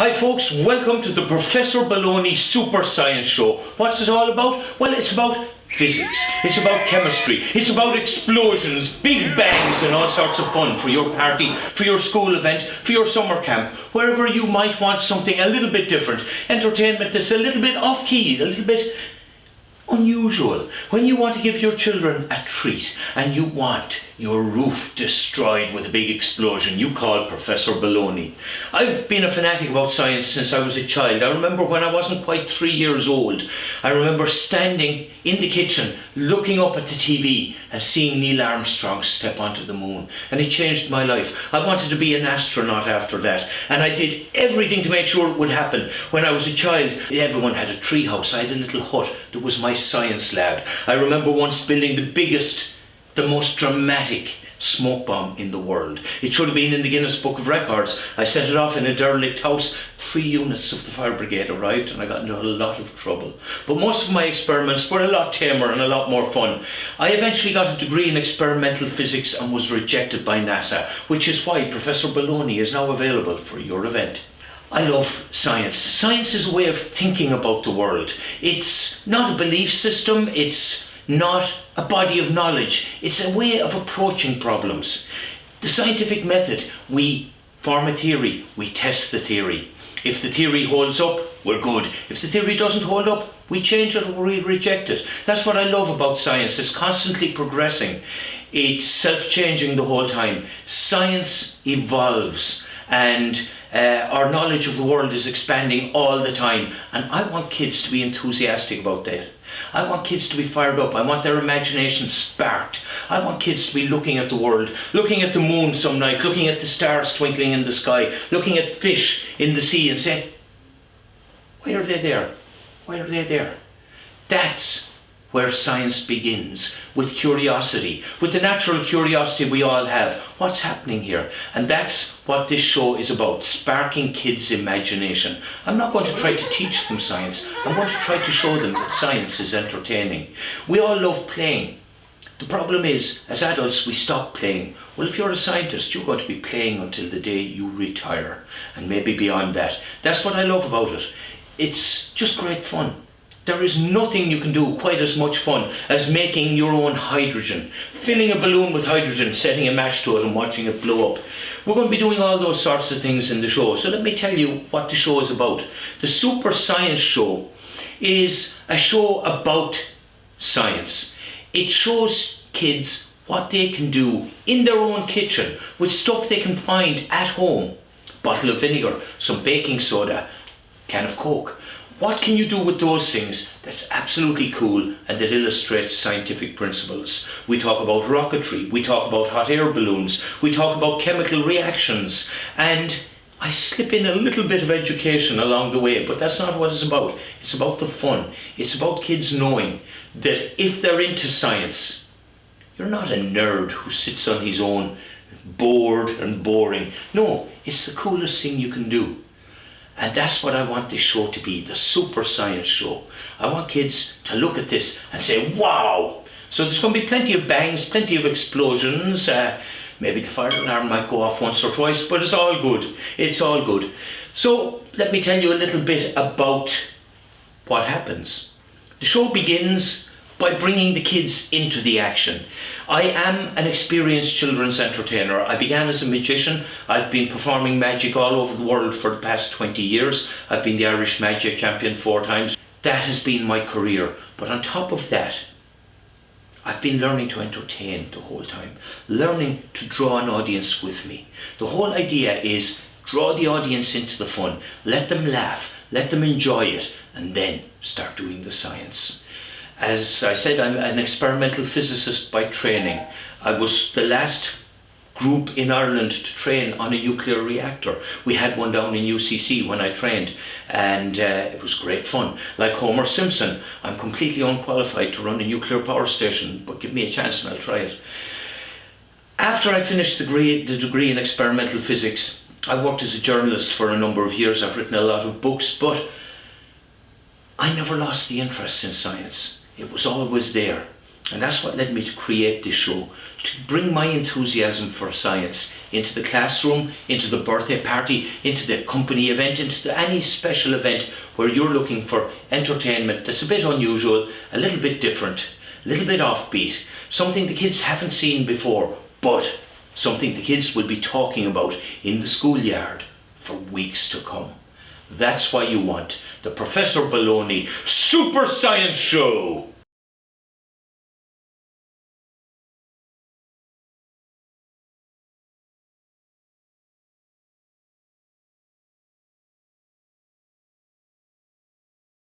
Hi folks, welcome to the Professor Baloney Super Science Show. What's it all about? Well, it's about physics, it's about chemistry, it's about explosions, big bangs and all sorts of fun for your party, for your school event, for your summer camp, wherever you might want something a little bit different. Entertainment that's a little bit off-key, a little bit unusual. When you want to give your children a treat and you want your roof destroyed with a big explosion, you call Professor Baloney. I've been a fanatic about science since I was a child. I remember when I wasn't quite 3 years old, I remember standing in the kitchen looking up at the TV and seeing Neil Armstrong step onto the moon, and it changed my life. I wanted to be an astronaut after that, and I did everything to make sure it would happen. When I was a child, everyone had a tree house. I had a little hut that was my science lab. I remember once building the most dramatic smoke bomb in the world. It should have been in the Guinness Book of Records. I set it off in a derelict house. 3 units of the fire brigade arrived and I got into a lot of trouble. But most of my experiments were a lot tamer and a lot more fun. I eventually got a degree in experimental physics and was rejected by NASA, which is why Professor Baloney is now available for your event. I love science. Science is a way of thinking about the world. It's not a belief system, it's not a body of knowledge. It's a way of approaching problems. The scientific method, we form a theory, we test the theory. If the theory holds up, we're good. If the theory doesn't hold up, we change it or we reject it. That's what I love about science. It's constantly progressing. It's self-changing the whole time. Science evolves and our knowledge of the world is expanding all the time, and I want kids to be enthusiastic about that. I want kids to be fired up. I want their imagination sparked. I want kids to be looking at the world, looking at the moon some night, looking at the stars twinkling in the sky, looking at fish in the sea and saying, why are they there? Why are they there? That's where science begins, with curiosity, with the natural curiosity we all have. What's happening here? And that's what this show is about, sparking kids' imagination. I'm not going to try to teach them science. I'm going to try to show them that science is entertaining. We all love playing. The problem is, as adults, we stop playing. Well, if you're a scientist, you're going to be playing until the day you retire, and maybe beyond that. That's what I love about it. It's just great fun. There is nothing you can do quite as much fun as making your own hydrogen, filling a balloon with hydrogen, setting a match to it and watching it blow up. We're going to be doing all those sorts of things in the show. So let me tell you what the show is about. The Super Science Show is a show about science. It shows kids what they can do in their own kitchen with stuff they can find at home. Bottle of vinegar, some baking soda, can of Coke. What can you do with those things that's absolutely cool and that illustrates scientific principles? We talk about rocketry, we talk about hot air balloons, we talk about chemical reactions, and I slip in a little bit of education along the way, but that's not what it's about. It's about the fun. It's about kids knowing that if they're into science, you're not a nerd who sits on his own bored and boring. No, it's the coolest thing you can do. And that's what I want this show to be, the Super Science Show. I want kids to look at this and say, wow! So there's going to be plenty of bangs, plenty of explosions. Maybe the fire alarm might go off once or twice, but it's all good. It's all good. So let me tell you a little bit about what happens. The show begins by bringing the kids into the action. I am an experienced children's entertainer. I began as a magician. I've been performing magic all over the world for the past 20 years. I've been the Irish Magic Champion 4 times. That has been my career. But on top of that, I've been learning to entertain the whole time, learning to draw an audience with me. The whole idea is draw the audience into the fun, let them laugh, let them enjoy it, and then start doing the science. As I said, I'm an experimental physicist by training. I was the last group in Ireland to train on a nuclear reactor. We had one down in UCC when I trained, and it was great fun. Like Homer Simpson, I'm completely unqualified to run a nuclear power station, but give me a chance and I'll try it. After I finished the degree in experimental physics, I worked as a journalist for a number of years. I've written a lot of books, but I never lost the interest in science. It was always there. And that's what led me to create this show, to bring my enthusiasm for science into the classroom, into the birthday party, into the company event, into any special event where you're looking for entertainment that's a bit unusual, a little bit different, a little bit offbeat, something the kids haven't seen before, but something the kids will be talking about in the schoolyard for weeks to come. That's why you want the Professor Baloney Super Science Show.